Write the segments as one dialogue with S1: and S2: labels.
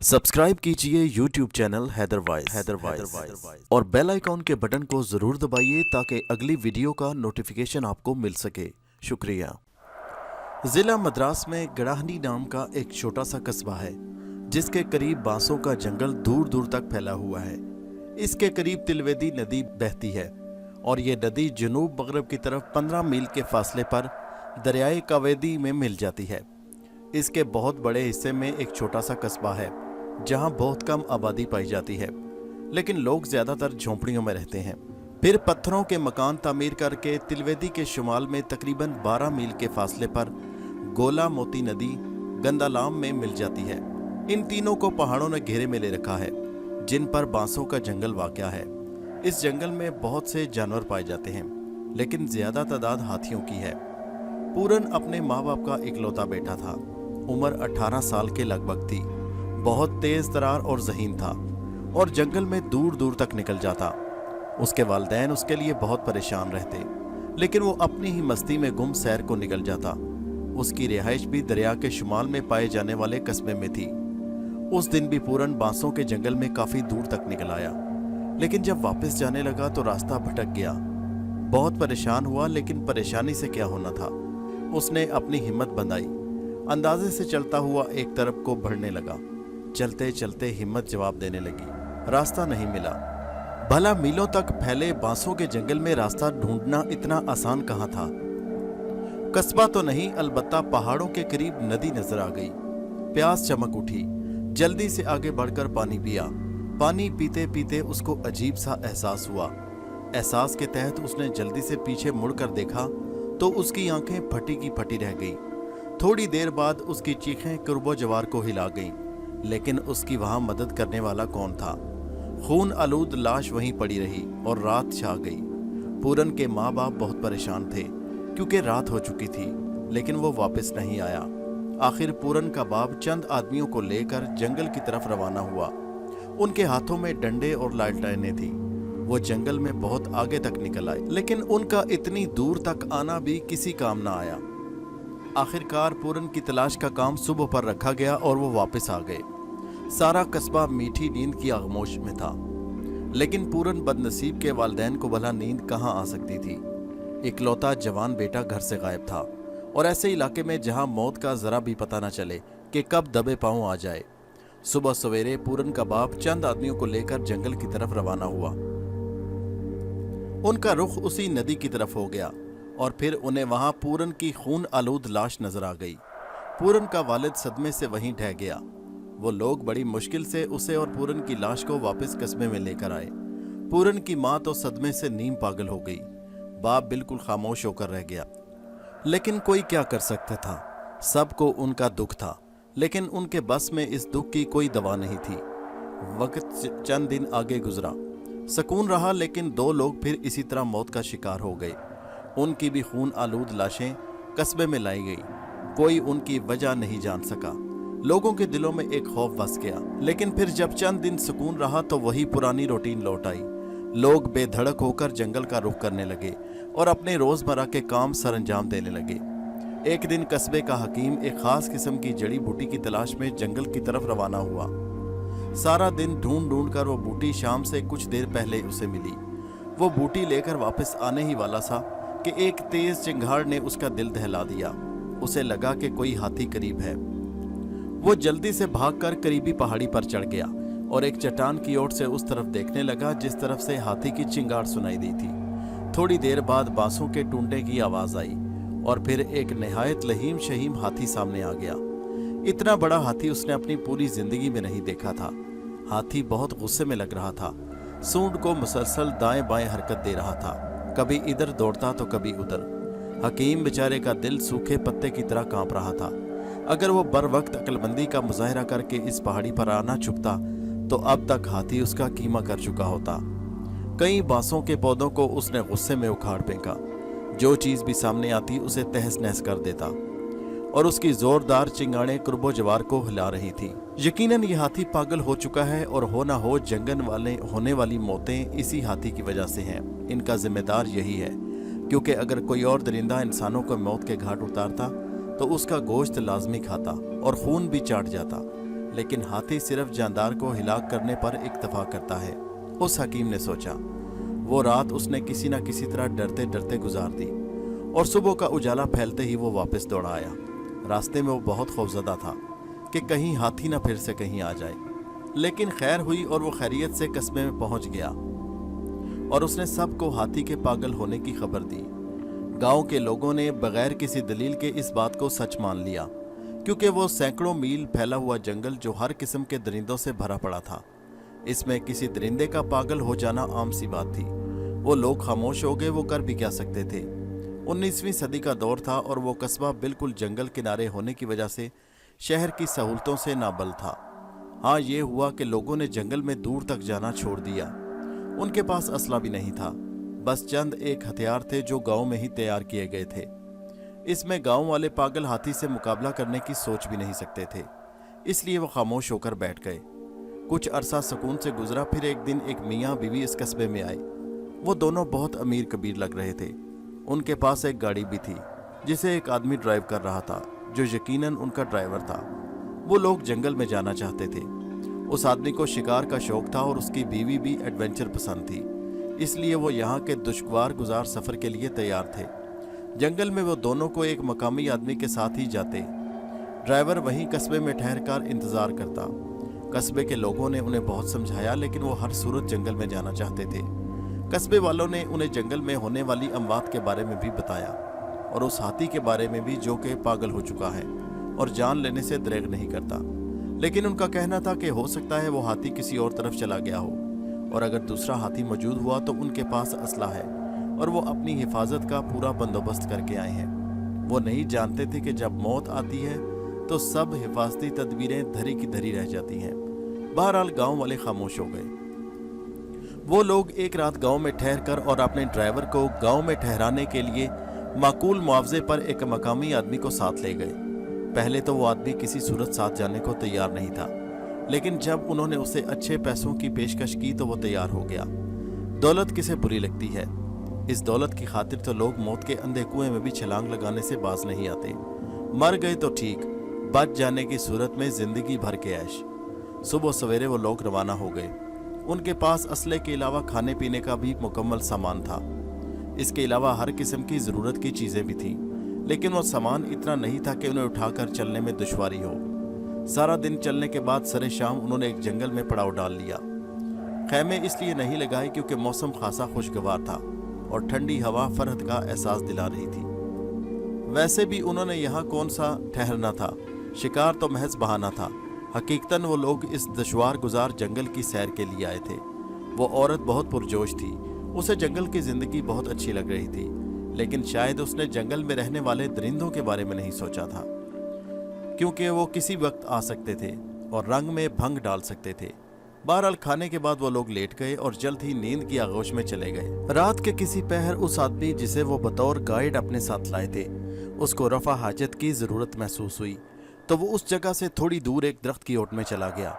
S1: Subscribe कीजिए YouTube channel Haider voice और bell icon के बटन को जरूर दबाइए ताकि अगली वीडियो का नोटिफिकेशन आपको मिल सके। शुक्रिया। जिला मद्रास में गड़ाहनी नाम का एक छोटा सा कस्बा है जिसके करीब बांसों का जंगल दूर दूर तक फैला हुआ है। इसके करीब तिलवेदी नदी बहती है और ये नदी जनूब मगरब की तरफ 15 मील के फासले पर दरियाए कावेरी में मिल जाती है। इसके बहुत बड़े हिस्से में एक छोटा सा कस्बा है जहां बहुत कम आबादी पाई जाती है, लेकिन लोग ज्यादातर झोंपड़ियों में रहते हैं। फिर पत्थरों के मकान तामीर करके तिलवेदी के शुमाल में तकरीबन 12 मील के फासले पर गोला मोती नदी गंदालाम में मिल जाती है। इन तीनों को पहाड़ों ने घेरे में ले रखा है जिन पर बांसों का जंगल वाक़या है। इस जंगल में बहुत से जानवर पाए जाते हैं, लेकिन ज्यादा तादाद हाथियों की है। पूरन अपने माँ बाप का इकलौता बेटा था। उम्र 18 साल के लगभग थी। बहुत तेज तरार और ज़हीन था और जंगल में दूर दूर तक निकल जाता। उसके वालिदैन उसके लिए बहुत परेशान रहते, लेकिन वो अपनी ही मस्ती में गुम सैर को निकल जाता। उसकी रिहाइश भी दरिया के शुमाल में पाए जाने वाले कस्बे में थी। उस दिन भी पूरन बांसों के जंगल में काफ़ी दूर तक निकल आया, लेकिन जब वापस जाने लगा तो रास्ता भटक गया। बहुत परेशान हुआ, लेकिन परेशानी से क्या होना था। उसने अपनी हिम्मत बंधाई, अंदाजे से चलता हुआ एक तरफ को बढ़ने लगा। चलते चलते हिम्मत जवाब देने लगी। रास्ता नहीं मिला। भला मीलों तक फैले बांसों के जंगल में रास्ता ढूंढना इतना आसान कहाँ था। कस्बा तो नहीं, अलबत्ता पहाड़ों के करीब नदी नजर आ गई। प्यास चमक उठी। जल्दी से आगे बढ़कर पानी पिया। पानी पीते पीते उसको अजीब सा एहसास हुआ। एहसास के तहत उसने जल्दी से पीछे मुड़कर देखा तो उसकी आंखें फटी की फटी रह गईं। थोड़ी देर बाद उसकी चीखें कुर्बो जवार को हिला गईं, लेकिन उसकी वहां मदद करने वाला कौन था। खून आलूद लाश वहीं पड़ी रही और रात छा गई। पूरन के माँ बाप बहुत परेशान थे क्योंकि रात हो चुकी थी, लेकिन वो वापस नहीं आया। आखिर पूरन का बाप चंद आदमियों को लेकर जंगल की तरफ रवाना हुआ। उनके हाथों में डंडे और लालटेनें थी। वो जंगल में बहुत आगे तक निकल आए, लेकिन उनका इतनी दूर तक आना भी किसी काम ना आया। आखिरकार पूरन की तलाश का काम सुबह पर रखा गया और वो वापस आ गए। सारा कस्बा मीठी नींद की आगोश में था, लेकिन पूरन बदनसीब के वालिदैन को भला नींद कहाँ आ सकती थी। इकलौता जवान बेटा घर से गायब था और ऐसे इलाके में जहां मौत का जरा भी पता न चले कि कब दबे पांव आ जाए। सुबह सवेरे पूरन का बाप चंद आदमियों को लेकर जंगल की तरफ रवाना हुआ। उनका रुख उसी नदी की तरफ हो गया और फिर उन्हें वहां पूरन की खून आलूद लाश नजर आ गई। पूरन का वालिद सदमे से वहीं ढह गया। वो लोग बड़ी मुश्किल से उसे और पूरन की लाश को वापस कस्बे में लेकर आए। पूरन की माँ तो सदमे से नीम पागल हो गई। बाप बिल्कुल खामोश होकर रह गया, लेकिन कोई क्या कर सकता था। सबको उनका दुख था, लेकिन उनके बस में इस दुख की कोई दवा नहीं थी। वक्त चंद दिन आगे गुजरा। सुकून रहा, लेकिन 2 लोग फिर इसी तरह मौत का शिकार हो गए। उनकी भी खून आलूद लाशें कस्बे में लाई गई। कोई उनकी वजह नहीं जान सका। लोगों के दिलों में एक खौफ बस गया, लेकिन फिर जब चंद दिन सुकून रहा तो वही पुरानी रूटीन लौट आई। लोग बेधड़क होकर जंगल का रुख करने लगे और अपने रोजमर्रा के काम सरंजाम देने लगे। एक दिन कस्बे का हकीम एक खास किस्म की जड़ी बूटी की तलाश में जंगल की तरफ रवाना हुआ। सारा दिन ढूंढ ढूंढ कर वो बूटी शाम से कुछ देर पहले उसे मिली। वो बूटी लेकर वापस आने ही वाला था कि एक तेज चिंगार ने उसका दिल दहला दिया। उसे लगा कि कोई हाथी करीब है। वो जल्दी से भागकर करीबी पहाड़ी पर चढ़ गया और एक चट्टान की ओर से उस तरफ देखने लगा जिस तरफ से हाथी की चिंगार सुनाई दी थी। थोड़ी देर बाद बांसों के टूटने की आवाज आई और फिर एक निहायत लहीम शहीम हाथी सामने आ गया। इतना बड़ा हाथी उसने अपनी पूरी जिंदगी में नहीं देखा था। हाथी बहुत गुस्से में लग रहा था। सूंड को मुसलसल दाएं बाएं हरकत दे रहा था। कभी इधर दौड़ता तो कभी उधर। हकीम बेचारे का दिल सूखे पत्ते की तरह कांप रहा था। अगर वो बर वक्त अक्लमंदी का मुजाहरा करके इस पहाड़ी पर आना छुपता तो अब तक हाथी उसका कीमा कर चुका होता। कई बांसों के पौधों को उसने गुस्से में उखाड़ फेंका। जो चीज भी सामने आती उसे तहस नहस कर देता और उसकी जोरदार चिंगाड़ें कुर्बो जवार को हिला रही थी। यकीनन ये हाथी पागल हो चुका है और हो ना हो जंगल वाले होने वाली मौतें इसी हाथी की वजह से हैं। इनका जिम्मेदार यही है, क्योंकि अगर कोई और दरिंदा इंसानों को मौत के घाट उतारता तो उसका गोश्त लाजमी खाता और खून भी चाट जाता, लेकिन हाथी सिर्फ जानदार को हिलाक करने पर इक्तफा करता है। उस हकीम ने सोचा। वो रात उसने किसी न किसी तरह डरते डरते गुजार दी और सुबह का उजाला फैलते ही वो वापस दौड़ा आया। रास्ते में वो बहुत खौफजदा था कि कहीं हाथी न फिर से कहीं आ जाए, लेकिन खैर हुई और वो खैरियत से कस्बे में पहुंच गया और उसने सबको हाथी के पागल होने की खबर दी। गांव के लोगों ने बगैर किसी दलील के इस बात को सच मान लिया, क्योंकि वो सैकड़ों मील फैला हुआ जंगल जो हर किस्म के दरिंदों से भरा पड़ा था, इसमें किसी दरिंदे का पागल हो जाना आम सी बात थी। वो लोग खामोश हो गए, वो कर भी क्या सकते थे। 19वीं सदी का दौर था और वो कस्बा बिल्कुल जंगल किनारे होने की वजह से शहर की सहूलतों से नाबल था। हाँ, ये हुआ कि लोगों ने जंगल में दूर तक जाना छोड़ दिया। उनके पास असला भी नहीं था, बस चंद एक हथियार थे जो गांव में ही तैयार किए गए थे। इसमें गांव वाले पागल हाथी से मुकाबला करने की सोच भी नहीं सकते थे, इसलिए वो खामोश होकर बैठ गए। कुछ अरसा सुकून से गुजरा, फिर एक दिन एक मियाँ बीवी इस कस्बे में आए। वो दोनों बहुत अमीर कबीर लग रहे थे। उनके पास एक गाड़ी भी थी जिसे एक आदमी ड्राइव कर रहा था, जो यकीनन उनका ड्राइवर था। वो लोग जंगल में जाना चाहते थे। उस आदमी को शिकार का शौक था और उसकी बीवी भी एडवेंचर पसंद थी, इसलिए वो यहाँ के दुश्वार गुजार सफ़र के लिए तैयार थे। जंगल में वो दोनों को एक मकामी आदमी के साथ ही जाते। ड्राइवर वहीं कस्बे में ठहर कर इंतज़ार करता। कस्बे के लोगों ने उन्हें बहुत समझाया, लेकिन वो हर सूरत जंगल में जाना चाहते थे। कस्बे वालों ने उन्हें जंगल में होने वाली अमवात के बारे में भी बताया और उस हाथी के बारे में भी जो कि पागल हो चुका है और जान लेने से दरेग नहीं करता। लेकिन उनका कहना था कि हो सकता है वो हाथी किसी और तरफ चला गया हो, और अगर दूसरा हाथी मौजूद हुआ तो उनके पास असला है और वो अपनी हिफाजत का पूरा बंदोबस्त करके आए हैं। वो नहीं जानते थे कि जब मौत आती है तो सब हिफाजती तदबीरें धरी की धरी रह जाती हैं। बहरहाल गांव वाले खामोश हो गए। वो लोग एक रात गांव में ठहर कर और अपने ड्राइवर को गांव में ठहराने के लिए माकूल मुआवजे पर एक मकामी आदमी को साथ ले गए। पहले तो वो आदमी किसी सूरत साथ जाने को तैयार नहीं था, लेकिन जब उन्होंने उसे अच्छे पैसों की पेशकश की तो वो तैयार हो गया। दौलत किसे बुरी लगती है? इस दौलत की खातिर तो लोग मौत के अंधे कुएं में भी छलांग लगाने से बाज नहीं आते। मर गए तो ठीक, बच जाने की सूरत में जिंदगी भर के ऐश। सुबह सवेरे वो लोग रवाना हो गए। उनके पास असले के अलावा खाने पीने का भी मुकम्मल सामान था। इसके अलावा हर किस्म की ज़रूरत की चीज़ें भी थीं, लेकिन वो सामान इतना नहीं था कि उन्हें उठाकर चलने में दुश्वारी हो। सारा दिन चलने के बाद सरे शाम उन्होंने एक जंगल में पड़ाव डाल लिया। खैमे इसलिए नहीं लगाए क्योंकि मौसम खासा खुशगवार था और ठंडी हवा फरहत का एहसास दिला रही थी। वैसे भी उन्होंने यहाँ कौन सा ठहरना था, शिकार तो महज बहाना था। हकीकतन वो लोग इस दुश्वार गुजार जंगल की सैर के लिए आए थे। वो औरत बहुत पुरजोश थी। उसे जंगल की ज़िंदगी बहुत अच्छी लग रही थी, लेकिन शायद उसने जंगल में रहने वाले दरिंदों के बारे में नहीं सोचा था, क्योंकि वो किसी वक्त आ सकते थे और रंग में भंग डाल सकते थे। बहरहाल खाने के बाद वो लोग लेट गए और जल्द ही नींद की आगोश में चले गए। रात के किसी पहर उस आदमी जिसे वो बतौर गाइड अपने साथ लाए थे, उसको रफा हाजत की ज़रूरत महसूस हुई, तो वो उस जगह से थोड़ी दूर एक दरख्त की ओट में चला गया।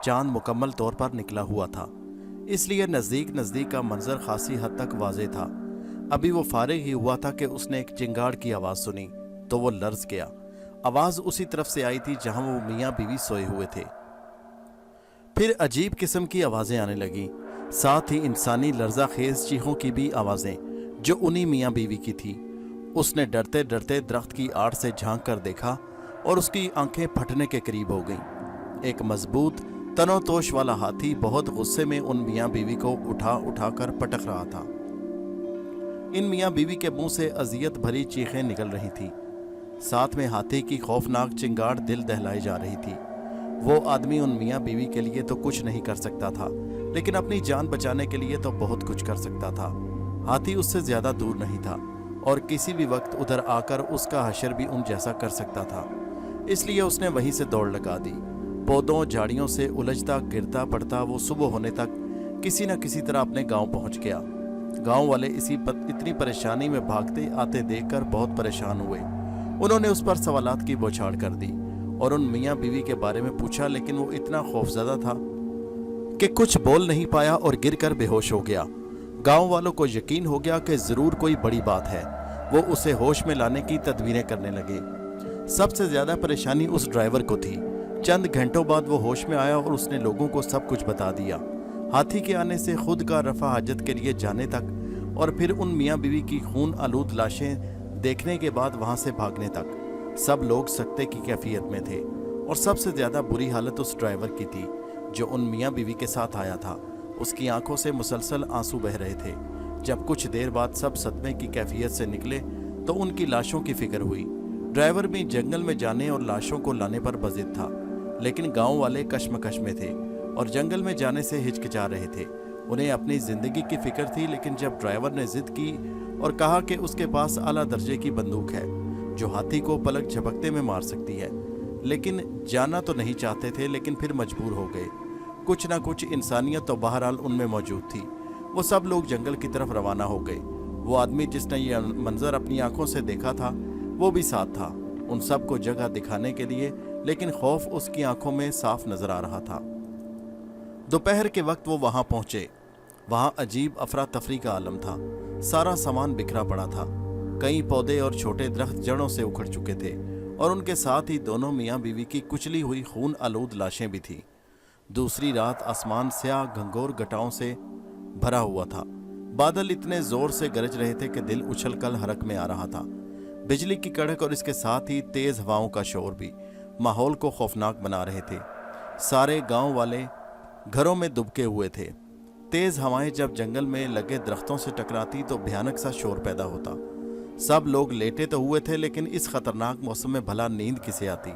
S1: चांद मुकम्मल तौर पर निकला हुआ था, इसलिए नज़दीक नज़दीक का मंजर खासी हद तक वाज़ेह था। अभी वो फारिग ही हुआ था कि उसने एक चिंगाड़ की आवाज़ सुनी तो वो लर्ज़ गया। आवाज़ उसी तरफ से आई थी जहां वो मियाँ बीवी सोए हुए थे। फिर अजीब किस्म की आवाज़ें आने लगीं, साथ ही इंसानी लर्जा खेज चीखों की भी आवाज़ें, जो उन्हीं मियाँ बीवी की थी। उसने डरते डरते दरख्त की आड़ से झांक कर देखा और उसकी आंखें फटने के करीब हो गईं। एक मजबूत तनोतोश वाला हाथी बहुत गुस्से में उन मियाँ बीवी को उठा उठा कर पटक रहा था। इन मियाँ बीवी के मुंह से अजियत भरी चीखें निकल रही थी, साथ में हाथी की खौफनाक चिंगाड़ दिल दहलाई जा रही थी। वो आदमी उन मियाँ बीवी के लिए तो कुछ नहीं कर सकता था, लेकिन अपनी जान बचाने के लिए तो बहुत कुछ कर सकता था। हाथी उससे ज्यादा दूर नहीं था और किसी भी वक्त उधर आकर उसका हशर भी उन जैसा कर सकता था, इसलिए उसने वहीं से दौड़ लगा दी। पौधों झाड़ियों से उलझता गिरता पड़ता वो सुबह होने तक किसी न किसी तरह अपने गांव पहुंच गया। गांव वाले इतनी परेशानी में भागते आते देखकर बहुत परेशान हुए। उन्होंने उस पर सवालात की बौछार कर दी और उन मियाँ बीवी के बारे में पूछा, लेकिन वो इतना खौफजदा था कि कुछ बोल नहीं पाया और गिरकर बेहोश हो गया। गांव वालों को यकीन हो गया कि जरूर कोई बड़ी बात है। वो उसे होश में लाने की तदबीरें करने लगे। सबसे ज्यादा परेशानी उस ड्राइवर को थी, चंद घंटों बाद वो होश में आया और उसने लोगों को सब कुछ बता दिया। हाथी के आने से खुद का रफा हाजत के लिए जाने तक और फिर उन मियाँ बीवी की खून आलूद लाशें देखने के बाद वहाँ से भागने तक सब लोग सकते की कैफियत में थे। और सबसे ज़्यादा बुरी हालत उस ड्राइवर की थी जो उन मियाँ बीवी के साथ आया था। उसकी आंखों से मुसलसल आंसू बह रहे थे। जब कुछ देर बाद सब सदमे की कैफियत से निकले तो उनकी लाशों की फिक्र हुई। ड्राइवर भी जंगल में जाने और लाशों को लाने पर बजिद था, लेकिन गांव वाले कश्मकश में थे और जंगल में जाने से हिचकिचा रहे थे। उन्हें अपनी ज़िंदगी की फिक्र थी, लेकिन जब ड्राइवर ने जिद की और कहा कि उसके पास आला दर्जे की बंदूक है जो हाथी को पलक झपकते में मार सकती है, लेकिन जाना तो नहीं चाहते थे, लेकिन फिर मजबूर हो गए। कुछ ना कुछ इंसानियत तो बहरहाल उनमें मौजूद थी। वो सब लोग जंगल की तरफ रवाना हो गए। वो आदमी जिसने ये मंजर अपनी आंखों से देखा था वो भी साथ था, उन सब को जगह दिखाने के लिए, लेकिन खौफ उसकी आंखों में साफ नजर आ रहा था। दोपहर के वक्त वो वहां पहुंचे। वहां अजीब अफरा तफरी का आलम था। सारा सामान बिखरा पड़ा था। कई पौधे और छोटे दरख्त जड़ों से उखड़ चुके थे और उनके साथ ही दोनों मियाँ बीवी की कुचली हुई खून आलूद लाशें भी थीं। दूसरी रात आसमान स्याह घंघोर घटाओं से भरा हुआ था। बादल इतने जोर से गरज रहे थे कि दिल उछल कर हरक में आ रहा था। बिजली की कड़क और इसके साथ ही तेज हवाओं का शोर भी माहौल को खौफनाक बना रहे थे। सारे गांव वाले घरों में दुबके हुए थे। तेज हवाएं जब जंगल में लगे दरख्तों से टकराती तो भयानक सा शोर पैदा होता। सब लोग लेटे तो हुए थे, लेकिन इस खतरनाक मौसम में भला नींद किसे आती।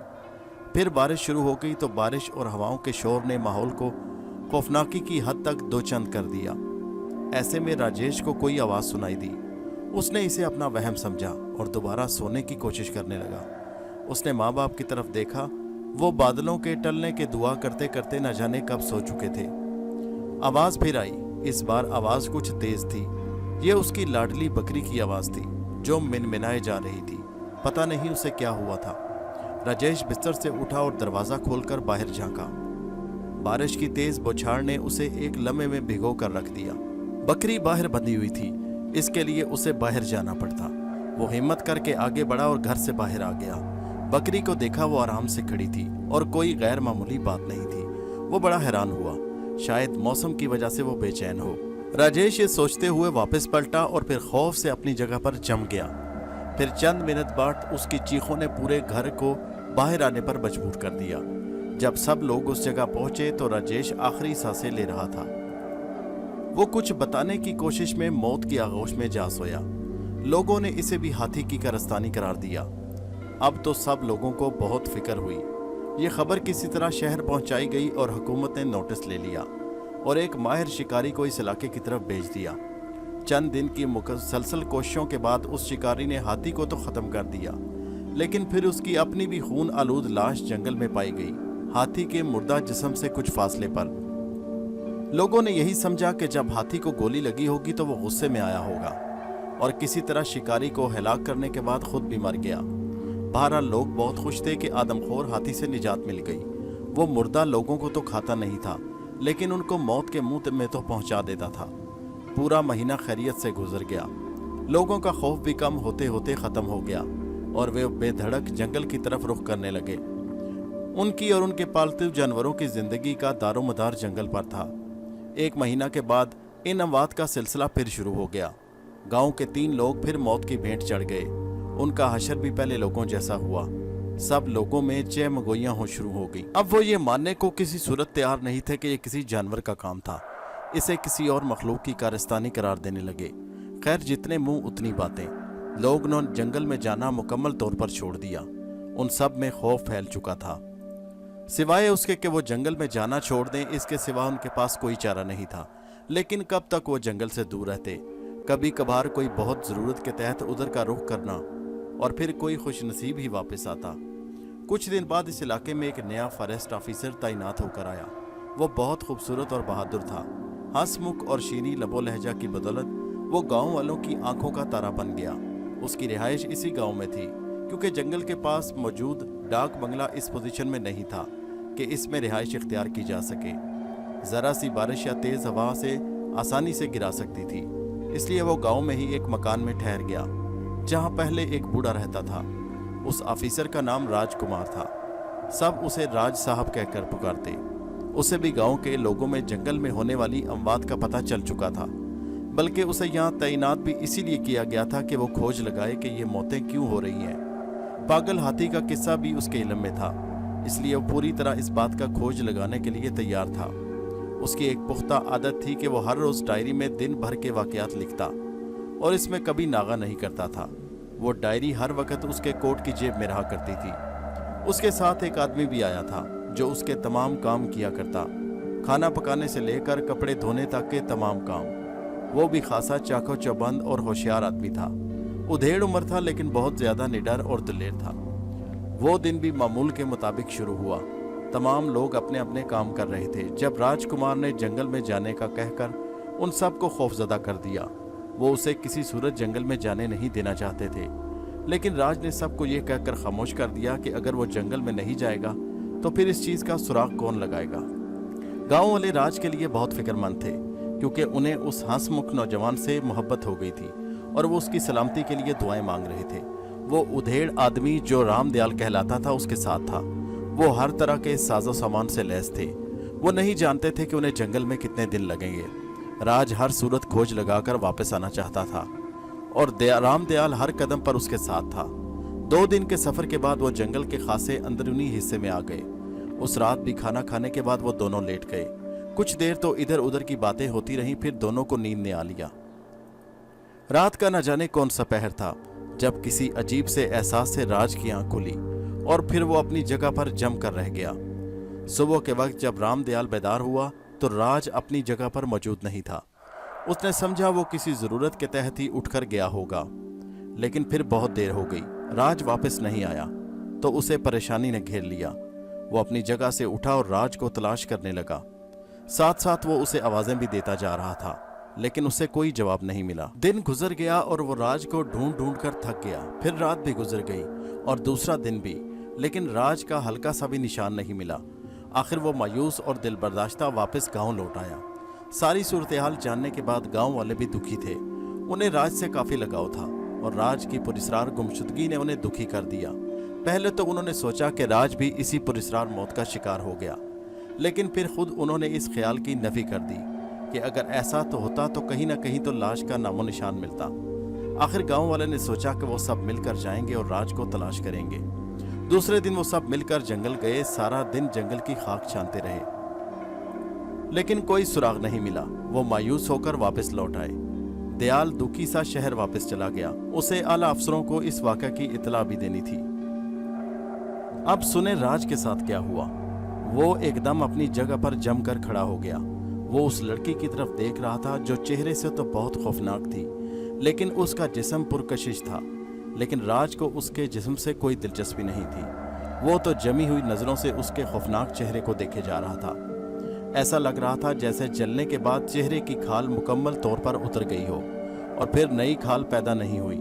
S1: फिर बारिश शुरू हो गई तो बारिश और हवाओं के शोर ने माहौल को खौफनाकी की हद तक दो चंद कर दिया। ऐसे में राजेश को कोई आवाज़ सुनाई दी। उसने इसे अपना वहम समझा और दोबारा सोने की कोशिश करने लगा। उसने माँ बाप की तरफ देखा। वो बादलों के टलने के दुआ करते करते न जाने कब सो चुके थे। आवाज़ फिर आई। इस बार आवाज़ कुछ तेज थी। ये उसकी लाडली बकरी की आवाज़ थी जो मिनमिनाए जा रही थी। पता नहीं उसे क्या हुआ था। राजेश बिस्तर से उठा और दरवाज़ा खोलकर बाहर झांका। बारिश की तेज बौछार ने उसे एक लम्हे में भिगो कर रख दिया। बकरी बाहर बंधी हुई थी, इसके लिए उसे बाहर जाना पड़ता। वो हिम्मत करके आगे बढ़ा और घर से बाहर आ गया। बकरी को देखा, वो आराम से खड़ी थी और कोई गैर मामूली बात नहीं थी। वो बड़ा हैरान हुआ। शायद मौसम की वजह से वो बेचैन हो। राजेश ये सोचते हुए वापस पलटा और फिर खौफ से अपनी जगह पर जम गया। फिर चंद मिनट बाद उसकी चीखों ने पूरे घर को बाहर आने पर मजबूर कर दिया। जब सब लोग उस जगह पहुंचे तो राजेश आखिरी सांसें ले रहा था। वो कुछ बताने की कोशिश में मौत की आगोश में जा सोया। लोगों ने इसे भी हाथी की कारस्तानी करार दिया। अब तो सब लोगों को बहुत फिक्र हुई। ये खबर किसी तरह शहर पहुंचाई गई और हुकूमत ने नोटिस ले लिया और एक माहिर शिकारी को इस इलाके की तरफ भेज दिया। चंद दिन की मुसलसल कोशिशों के बाद उस शिकारी ने हाथी को तो ख़त्म कर दिया, लेकिन फिर उसकी अपनी भी खून आलूद लाश जंगल में पाई गई, हाथी के मुर्दा जिस्म से कुछ फासले पर। लोगों ने यही समझा कि जब हाथी को गोली लगी होगी तो वो गुस्से में आया होगा और किसी तरह शिकारी को हलाक करने के बाद खुद भी मर गया। बहरहाल लोग बहुत खुश थे कि आदमखोर हाथी से निजात मिल गई। वो मुर्दा लोगों को तो खाता नहीं था, लेकिन उनको मौत के मुंह में तो पहुंचा देता था। पूरा महीना खैरियत से गुजर गया। लोगों का खौफ भी कम होते होते ख़त्म हो गया और वे बेधड़क जंगल की तरफ रुख करने लगे। उनकी और उनके पालतू जानवरों की ज़िंदगी का दारोमदार जंगल पर था। एक महीना के बाद इन अमवात का सिलसिला फिर शुरू हो गया। गांव के 3 लोग फिर मौत की भेंट चढ़ गए। उनका हशर भी पहले लोगों जैसा हुआ। सब लोगों में चहमगोइयां हो शुरू हो गई। अब वो ये मानने को किसी सूरत तैयार नहीं थे कि ये किसी जानवर का काम था। इसे किसी और मखलूक की कारस्तानी करार देने लगे। खैर, जितने मुंह उतनी बातें। लोग ने जंगल में जाना मुकम्मल तौर पर छोड़ दिया। उन सब में खौफ फैल चुका था। सिवाय उसके कि वो जंगल में जाना छोड़ दें, इसके सिवा उनके पास कोई चारा नहीं था। लेकिन कब तक वो जंगल से दूर रहते? कभी कभार कोई बहुत ज़रूरत के तहत उधर का रुख करना और फिर कोई खुशनसीब ही वापस आता। कुछ दिन बाद इस इलाके में एक नया फॉरेस्ट ऑफिसर तैनात होकर आया। वो बहुत खूबसूरत और बहादुर था। हंसमुख और शीनी लबो लहजा की बदौलत वो गांव वालों की आंखों का तारा बन गया। उसकी रिहाइश इसी गांव में थी, क्योंकि जंगल के पास मौजूद डाक बंगला इस पोजीशन में नहीं था कि इसमें रिहाइश इख्तियार की जा सके। ज़रा सी बारिश या तेज़ हवा से आसानी से गिरा सकती थी। इसलिए वो गांव में ही एक मकान में ठहर गया, जहां पहले एक बूढ़ा रहता था। उस ऑफिसर का नाम राजकुमार था। सब उसे राज साहब कहकर पुकारते। उसे भी गांव के लोगों में जंगल में होने वाली अमवात का पता चल चुका था, बल्कि उसे यहाँ तैनात भी इसीलिए किया गया था कि वो खोज लगाए कि ये मौतें क्यों हो रही हैं। पागल हाथी का किस्सा भी उसके इल्म में था, इसलिए वो पूरी तरह इस बात का खोज लगाने के लिए तैयार था। उसकी एक पुख्ता आदत थी कि वो हर रोज़ डायरी में दिन भर के वाक़यात लिखता और इसमें कभी नागा नहीं करता था। वो डायरी हर वक्त उसके कोट की जेब में रहा करती थी। उसके साथ एक आदमी भी आया था जो उसके तमाम काम किया करता, खाना पकाने से लेकर कपड़े धोने तक के तमाम काम। वो भी खासा चाको चौबंद और होशियार आदमी था। उधेड़ उम्र था लेकिन बहुत ज़्यादा निडर और दिलेर था। वो दिन भी मामूल के मुताबिक शुरू हुआ। तमाम लोग अपने अपने काम कर रहे थे जब राजकुमार ने जंगल में जाने का कहकर उन सब को खौफजदा कर दिया। वो उसे किसी सूरत जंगल में जाने नहीं देना चाहते थे, लेकिन राज ने सबको ये कहकर खामोश कर दिया कि अगर वो जंगल में नहीं जाएगा तो फिर इस चीज़ का सुराग कौन लगाएगा। गाँव वाले राज के लिए बहुत फिक्रमंद थे, क्योंकि उन्हें उस हंसमुख नौजवान से मोहब्बत हो गई थी और वो उसकी सलामती के लिए दुआएं मांग रहे थे। वो उधेड़ आदमी जो रामदयाल कहलाता था उसके साथ था। वो हर तरह के साजो सामान से लैस थे। वो नहीं जानते थे कि उन्हें जंगल में कितने दिन लगेंगे। राज हर सूरत खोज लगाकर वापस आना चाहता था और रामदयाल हर कदम पर उसके साथ था। 2 दिन के सफर के बाद वो जंगल के खासे अंदरूनी हिस्से में आ गए। उस रात भी खाना खाने के बाद वो दोनों लेट गए। कुछ देर तो इधर उधर की बातें होती रहीं, फिर दोनों को नींद ने आ लिया। रात का न जाने कौन सा पहर था जब किसी अजीब से एहसास से राज की आंख खुली और फिर वो अपनी जगह पर जम कर रह गया। सुबह के वक्त जब रामदयाल बेदार हुआ तो राज अपनी जगह पर मौजूद नहीं था। उसने समझा वो किसी ज़रूरत के तहत ही उठकर गया होगा, लेकिन फिर बहुत देर हो गई। राज वापस नहीं आया तो उसे परेशानी ने घेर लिया। वो अपनी जगह से उठा और राज को तलाश करने लगा। साथ साथ वो उसे आवाज़ें भी देता जा रहा था, लेकिन उसे कोई जवाब नहीं मिला। दिन गुजर गया और वो राज को ढूंढ ढूंढ कर थक गया। फिर रात भी गुजर गई और दूसरा दिन भी, लेकिन राज का हल्का सा भी निशान नहीं मिला। आखिर वो मायूस और दिल बर्दाश्ता वापस गांव लौट आया। सारी सूरत हाल जानने के बाद गांव वाले भी दुखी थे। उन्हें राज से काफ़ी लगाव था और राज की पुरस्रार गुमशुदगी ने उन्हें दुखी कर दिया। पहले तो उन्होंने सोचा कि राज भी इसी पुरस्रार मौत का शिकार हो गया, लेकिन फिर खुद उन्होंने इस ख्याल की नफी कर दी कि अगर ऐसा तो होता तो कहीं ना कहीं तो लाश का नामो निशान मिलता। आखिर गांव वाले ने सोचा कि वो सब मिलकर जाएंगे और राज को तलाश करेंगे। दूसरे दिन वो सब मिलकर जंगल गए। सारा दिन जंगल की खाक छानते रहे, लेकिन कोई सुराग नहीं मिला। वो मायूस होकर वापस लौट आए। दयाल दुखी सा शहर वापस चला गया। उसे आला अफसरों को इस वाक़या की इतला भी देनी थी। अब सुने राज के साथ क्या हुआ। वो एकदम अपनी जगह पर जमकर खड़ा हो गया। वो उस लड़की की तरफ देख रहा था जो चेहरे से तो बहुत खौफनाक थी, लेकिन उसका जिस्म पुरकशिश था। लेकिन राज को उसके जिस्म से कोई दिलचस्पी नहीं थी। वो तो जमी हुई नज़रों से उसके खौफनाक चेहरे को देखे जा रहा था। ऐसा लग रहा था जैसे जलने के बाद चेहरे की खाल मुकम्मल तौर पर उतर गई हो और फिर नई खाल पैदा नहीं हुई।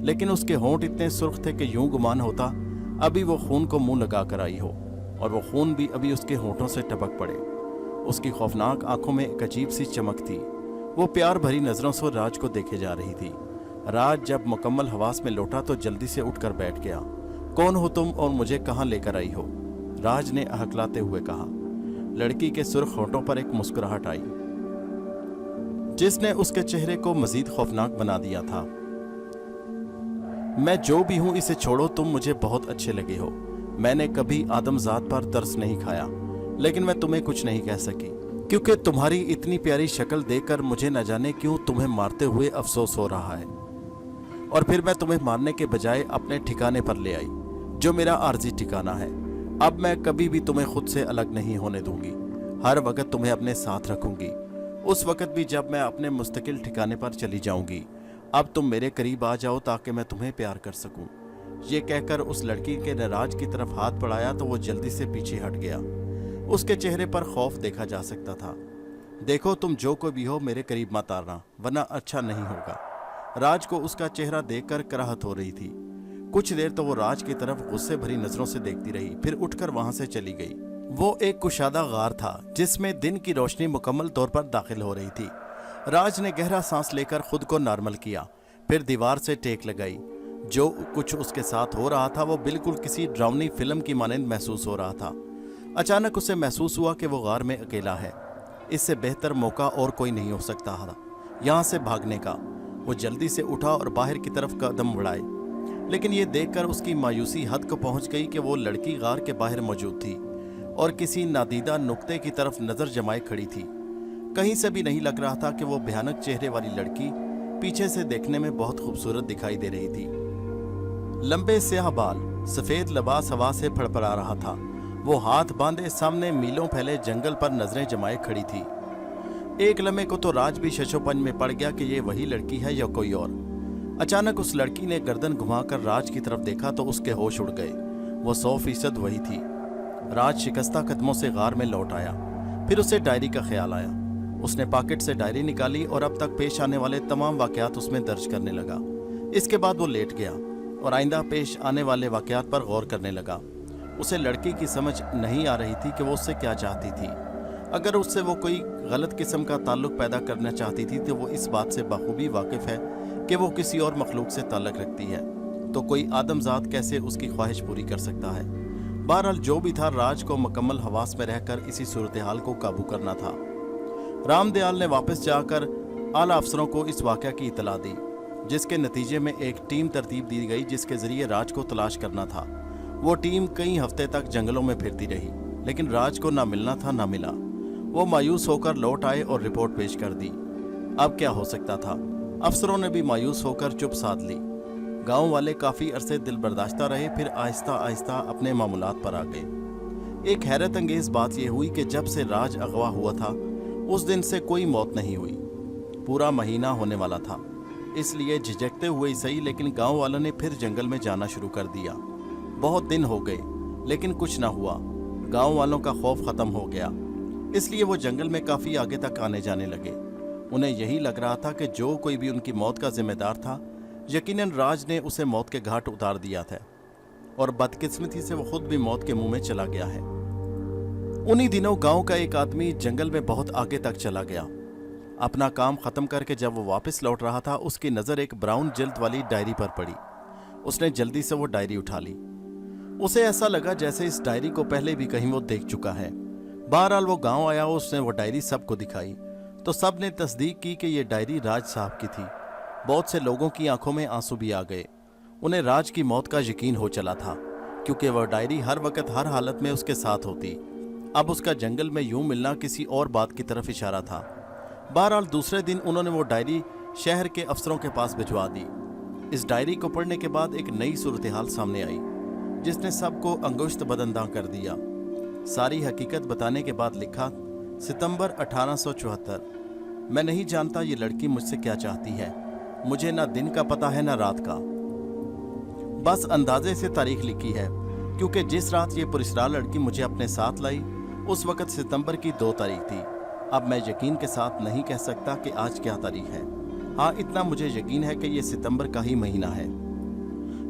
S1: लेकिन उसके होंठ इतने सुर्ख थे कि यूं गुमान होता अभी वो खून को मुंह लगा कर आई हो और वो खून भी अभी उसके होंठों से टपक पड़े। उसकी खौफनाक आंखों में एक अजीब सी चमक थी। वो प्यार भरी नज़रों से राज को देखे जा रही थी। राज जब मुकम्मल हवास में लौटा तो जल्दी से उठकर बैठ गया। कौन हो तुम और मुझे कहाँ लेकर आई हो? राज ने अहकलाते हुए कहा। लड़की के सुर्ख होंठों पर एक मुस्कुराहट आई जिसने उसके चेहरे को मजीद खौफनाक बना दिया था। मैं जो भी हूं इसे छोड़ो, तुम मुझे बहुत अच्छे लगे हो। मैंने कभी आदमजात पर तरस नहीं खाया, लेकिन मैं तुम्हें कुछ नहीं कह सकी क्योंकि तुम्हारी इतनी प्यारी शक्ल देखकर मुझे न जाने क्यों तुम्हें मारते हुए अफसोस हो रहा है। और फिर मैं तुम्हें मारने के बजाय अपने ठिकाने पर ले आई, जो मेरा आर्जी ठिकाना है। अब मैं कभी भी तुम्हें खुद से अलग नहीं होने दूंगी। हर वक्त तुम्हें अपने साथ रखूंगी, उस वक्त भी जब मैं अपने मुस्तकिल ठिकाने पर चली जाऊंगी। अब तुम मेरे करीब आ जाओ ताकि मैं तुम्हें प्यार कर सकूं। ये कहकर उस लड़की के राज की तरफ हाथ बढ़ाया तो वो जल्दी से पीछे हट गया। उसके चेहरे पर खौफ देखा जा सकता था। देखो, तुम जो कोई भी हो मेरे करीब मत आना, वरना अच्छा नहीं होगा। राज को उसका चेहरा देखकर कराहत हो रही थी। कुछ देर तो वो राज की तरफ गुस्से भरी नजरों से देखती रही, फिर उठकर वहां से चली गई। वो एक कुशादा गार था जिसमें दिन की रोशनी मुकम्मल तौर पर दाखिल हो रही थी। राज ने गहरा सांस लेकर खुद को नॉर्मल किया, फिर दीवार से टेक लगाई। जो कुछ उसके साथ हो रहा था वो बिल्कुल किसी ड्रावनी फिल्म की मानंद महसूस हो रहा था। अचानक उसे महसूस हुआ कि वो गार में अकेला है। इससे बेहतर मौका और कोई नहीं हो सकता था यहाँ से भागने का। वो जल्दी से उठा और बाहर की तरफ कदम बढ़ाए, लेकिन ये देखकर उसकी मायूसी हद को पहुंच गई कि वो लड़की गार के बाहर मौजूद थी और किसी नादीदा नुक्ते की तरफ नजर जमाए खड़ी थी। कहीं से भी नहीं लग रहा था कि वो भयानक चेहरे वाली लड़की पीछे से देखने में बहुत खूबसूरत दिखाई दे रही थी। लंबे स्याह बाल, सफेद लिबास हवा से फड़फड़ा रहा था। वो हाथ बांधे सामने मीलों फैले जंगल पर नजरें जमाए खड़ी थी। एक लम्हे को तो राज भी शशोपंज में पड़ गया कि ये वही लड़की है या कोई और। अचानक उस लड़की ने गर्दन घुमाकर राज की तरफ देखा तो उसके होश उड़ गए। वो 100% वही थी। राज शिकस्ता कदमों से गार में लौट आया। फिर उसे डायरी का ख्याल आया। उसने पॉकेट से डायरी निकाली और अब तक पेश आने वाले तमाम वाकयात उसमें दर्ज करने लगा। इसके बाद वो लेट गया और आइंदा पेश आने वाले वाकयात पर गौर करने लगा। उसे लड़की की समझ नहीं आ रही थी कि वो उससे क्या चाहती थी। अगर उससे वो कोई गलत किस्म का ताल्लुक पैदा करना चाहती थी तो वो इस बात से बखूबी वाकिफ है कि वो किसी और मखलूक से ताल्लुक रखती है, तो कोई आदमजात कैसे उसकी ख्वाहिश पूरी कर सकता है। बहरहाल जो भी था, राज को मुकम्मल हवास में रहकर इसी सूरत हाल को काबू करना था। रामदयाल ने वापस जाकर आला अफसरों को इस वाक़या की इतला दी, जिसके नतीजे में एक टीम तरतीब दी गई जिसके ज़रिए राज को तलाश करना था। वो टीम कई हफ्ते तक जंगलों में फिरती रही, लेकिन राज को ना मिलना था ना मिला। वो मायूस होकर लौट आए और रिपोर्ट पेश कर दी। अब क्या हो सकता था। अफसरों ने भी मायूस होकर चुप साध ली। गांव वाले काफ़ी अरसे दिल बर्दाश्ता रहे, फिर आहिस्ता आहिस्ता अपने मामूलात पर आ गए। एक हैरत अंगेज़ बात यह हुई कि जब से राज अगवा हुआ था उस दिन से कोई मौत नहीं हुई। पूरा महीना होने वाला था, इसलिए झिझकते हुए ही सही, लेकिन गांव वालों ने फिर जंगल में जाना शुरू कर दिया। बहुत दिन हो गए लेकिन कुछ ना हुआ। गांव वालों का खौफ ख़त्म हो गया, इसलिए वो जंगल में काफ़ी आगे तक आने जाने लगे। उन्हें यही लग रहा था कि जो कोई भी उनकी मौत का जिम्मेदार था, यकीनन राज ने उसे मौत के घाट उतार दिया था और बदकिस्मती से वो खुद भी मौत के मुंह में चला गया है। उन्हीं दिनों गांव का एक आदमी जंगल में बहुत आगे तक चला गया। अपना काम ख़त्म करके जब वो वापस लौट रहा था, उसकी नज़र एक ब्राउन जिल्द वाली डायरी पर पड़ी। उसने जल्दी से वो डायरी उठा ली। उसे ऐसा लगा जैसे इस डायरी को पहले भी कहीं वो देख चुका है। बहरहाल वो गांव आया, उसने वो डायरी सबको दिखाई तो सब ने तस्दीक की कि ये डायरी राज साहब की थी। बहुत से लोगों की आंखों में आंसू भी आ गए। उन्हें राज की मौत का यकीन हो चला था, क्योंकि वह डायरी हर वक्त हर हालत में उसके साथ होती। अब उसका जंगल में यूं मिलना किसी और बात की तरफ इशारा था। बहरहाल दूसरे दिन उन्होंने वो डायरी शहर के अफसरों के पास भिजवा दी। इस डायरी को पढ़ने के बाद एक नई सूरत हाल सामने आई, जिसने सबको अंगुश्त बदंदा कर दिया। सारी हकीकत बताने के बाद लिखा, सितंबर 1874। मैं नहीं जानता ये लड़की मुझसे क्या चाहती है। मुझे ना दिन का पता है ना रात का, बस अंदाजे से तारीख लिखी है, क्योंकि जिस रात ये पुरस्कार लड़की मुझे अपने साथ लाई उस वक़्त सितंबर की 2 तारीख थी। अब मैं यकीन के साथ नहीं कह सकता कि आज क्या तारीख है। हाँ, इतना मुझे यकीन है कि ये सितंबर का ही महीना है।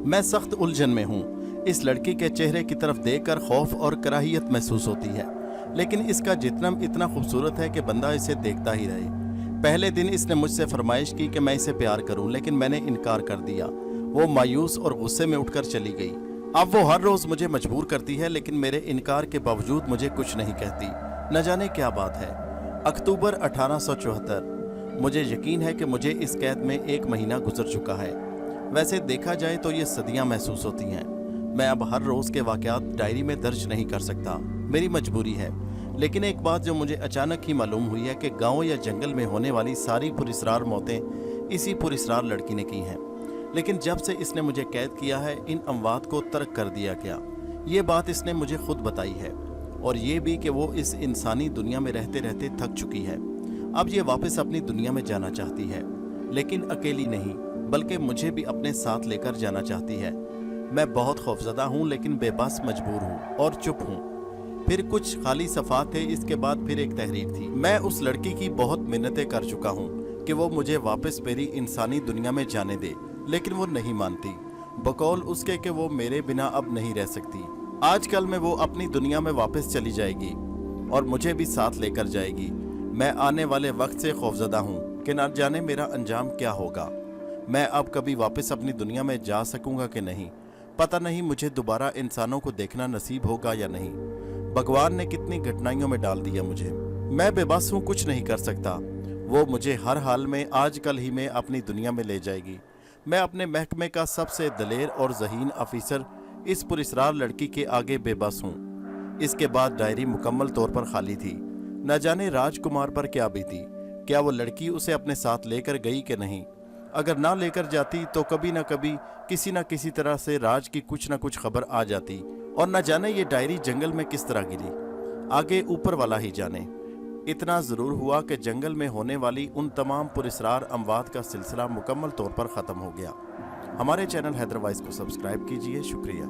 S1: मैं सख्त उलझन में हूँ। इस लड़की के चेहरे की तरफ देखकर खौफ और कराहियत महसूस होती है, लेकिन इसका जितना इतना खूबसूरत है कि बंदा इसे देखता ही रहे। पहले दिन इसने मुझसे फरमाइश की कि मैं इसे प्यार करूं, लेकिन मैंने इनकार कर दिया। वो मायूस और गुस्से में उठकर चली गई। अब वो हर रोज़ मुझे मजबूर करती है, लेकिन मेरे इनकार के बावजूद मुझे कुछ नहीं कहती। न जाने क्या बात है। अक्टूबर 1874। मुझे यकीन है कि मुझे इस कैद में 1 महीना गुजर चुका है। वैसे देखा जाए तो ये सदियाँ महसूस होती हैं। मैं अब हर रोज़ के वाक़यात डायरी में दर्ज नहीं कर सकता, मेरी मजबूरी है। लेकिन एक बात जो मुझे अचानक ही मालूम हुई है कि गांव या जंगल में होने वाली सारी पुरस्कार मौतें इसी पुरस्कार लड़की ने की हैं। लेकिन जब से इसने मुझे कैद किया है, इन अमवात को तर्क कर दिया गया। ये बात इसने मुझे खुद बताई है, और ये भी कि वो इस इंसानी दुनिया में रहते रहते थक चुकी है। अब ये वापस अपनी दुनिया में जाना चाहती है, लेकिन अकेली नहीं, बल्कि मुझे भी अपने साथ लेकर जाना चाहती है। मैं बहुत खौफजदा हूँ, लेकिन बेबस मजबूर हूँ और चुप हूँ। फिर कुछ खाली सफ़ात थे, इसके बाद फिर एक तहरीर थी। मैं उस लड़की की बहुत मिन्नतें कर चुका हूँ कि वो मुझे वापस मेरी इंसानी दुनिया में जाने दे, लेकिन वो नहीं मानती। बकौल उसके कि वो मेरे बिना अब नहीं रह सकती। आजकल में वो अपनी दुनिया में वापस चली जाएगी और मुझे भी साथ लेकर जाएगी। मैं आने वाले वक्त से खौफजदा हूँ कि न जाने मेरा अंजाम क्या होगा। मैं अब कभी वापस अपनी दुनिया में जा सकूंगा कि नहीं। पता नहीं मुझे दोबारा इंसानों को देखना नसीब होगा या नहीं। भगवान ने कितनी कठिनाइयों में डाल दिया मुझे। मैं बेबस हूँ, कुछ नहीं कर सकता। वो मुझे हर हाल में आजकल ही में अपनी दुनिया में ले जाएगी। मैं अपने महकमे का सबसे दलेर और ज़हीन अफीसर इस पुरस्रार लड़की के आगे बेबस हूँ। इसके बाद डायरी मुकम्मल तौर पर खाली थी। न जाने राजकुमार पर क्या बीती। क्या वो लड़की उसे अपने साथ लेकर गई कि नहीं। अगर ना लेकर जाती तो कभी न कभी किसी न किसी तरह से राज की कुछ न कुछ खबर आ जाती, और न जाने ये डायरी जंगल में किस तरह गिरी। आगे ऊपर वाला ही जाने। इतना ज़रूर हुआ कि जंगल में होने वाली उन तमाम पुरस्रार अमवात का सिलसिला मुकम्मल तौर पर ख़त्म हो गया। हमारे चैनल हैदर वॉइस को सब्सक्राइब कीजिए। शुक्रिया।